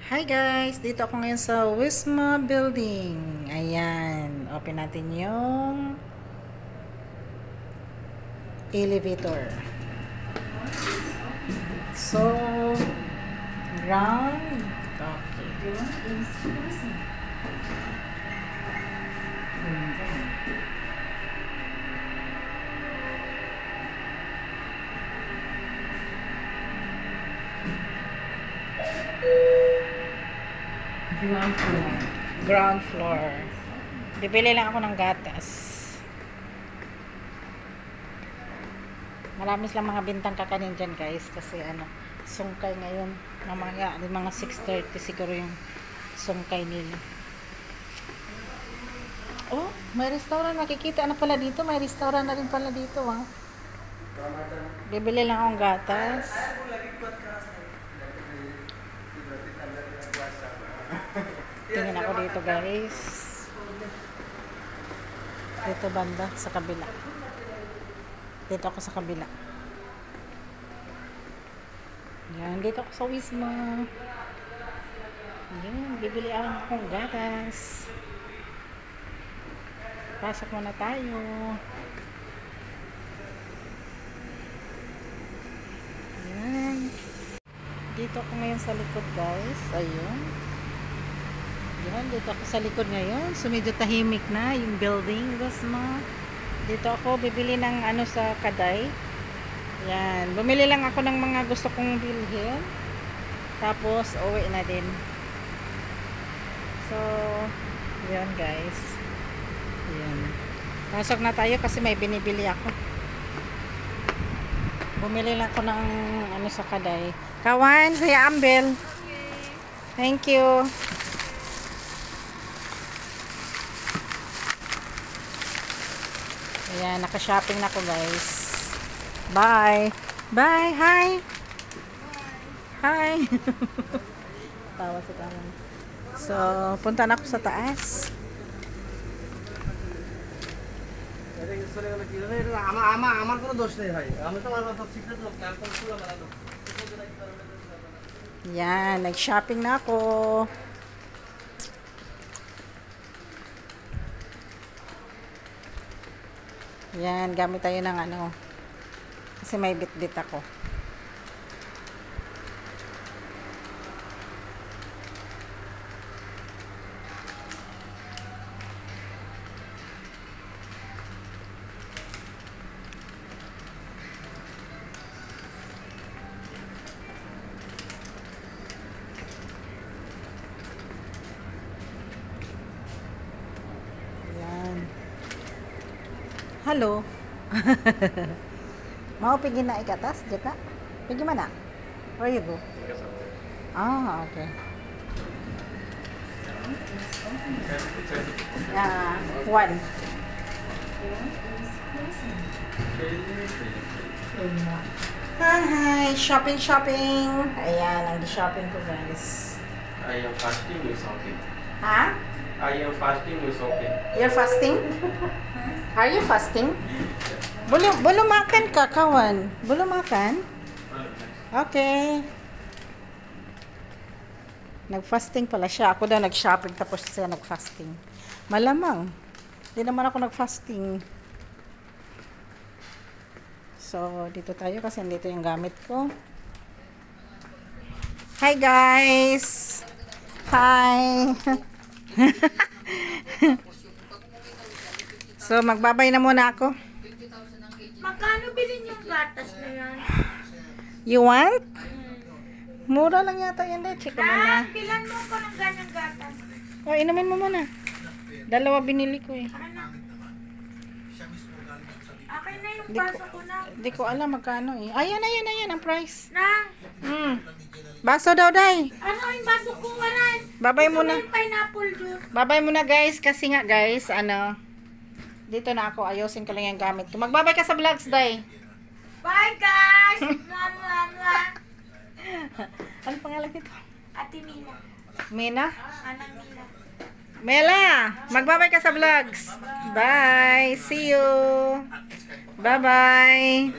Hi guys! Dito ako ngayon sa Wisma Building. Ayan. Open natin yung elevator. So, ground. Okay. Ground floor. Ground floor. Bibili lang ako ng gatas. Marami silang mga bintang kakanin dyan guys. Kasi sungkay ngayon. Mga 6:30 siguro yung sungkay nila. Oh, may restaurant. Makikita na pala dito. May restaurant na rin pala dito. Ah. Bibili lang akong gatas. Tingin ako dito guys. Dito banda sa kabila. Dito ako sa kabila. Yan, dito ako sa Wisma. Yan, bibili akong gatas. Pasok muna tayo. Yan. Dito ako ngayon sa likod guys. Ayun. Yan, dito ako sa likod ngayon. So medyo tahimik na yung building. Dito ako bibili ng sa Kaday. Yan, bumili lang ako ng mga gusto kong bilhin. Tapos uwi na din. So, yan guys. Yan. Pasok na tayo kasi may binibili ako. Bumili lang ako ng sa Kaday. Kawan, Kuya Ambel. Thank you. Ayan, naka-shopping na ako guys. Bye. Bye. Hi. Hi. Tawa si Kawan. So, punta na ako sa taas. আমার কোনো দোষ নেই ভাই, আমি তো আমার সব সিক্রেট লোক, আমি তো পুরো বানানো। Yan, nag-shopping na ako. Yan, gamit tayo ng kasi may bit-bit ako. Hello. Mau pergi naik ke atas, Jaka? Pergi mana? Where you go? Ah, okay. One. Hi, shopping. Ayan, ang shopping ko guys. I am fasting, is okay. Ha? I am fasting, is okay. You're fasting? Are you fasting? Bulu makan ka, kawan? Bulu makan? Okay. Nag-fasting pala siya. Ako daw nag-shopping tapos siya nag-fasting. Malamang. Hindi naman ako nag-fasting. So, dito tayo kasi dito yung gamit ko. Hi guys! Hi! So, magbabay na muna ako. Magkano bilhin yung gatas na yan? You want? Mura lang yata yan. Check ko muna. Bilan mo ko ng ganyang gatas. O, inumin mo muna. Dalawa binili ko eh. Ano? Akin na yung baso ko na. Hindi ko alam magkano eh. Ayan ang price. Na? Baso daw, day. Ano yung baso ko nga rin? Babay muna. Yung pineapple juice. Babay muna guys. Kasi nga guys, dito na ako. Ayusin ko lang yung gamit ko. Magbabay ka sa vlogs, day. Bye guys! Mama. Ano pangalan nito? Ate Mila. Mina? Anang Mila. Mela, magbabay ka sa vlogs. Bye. See you. Bye-bye.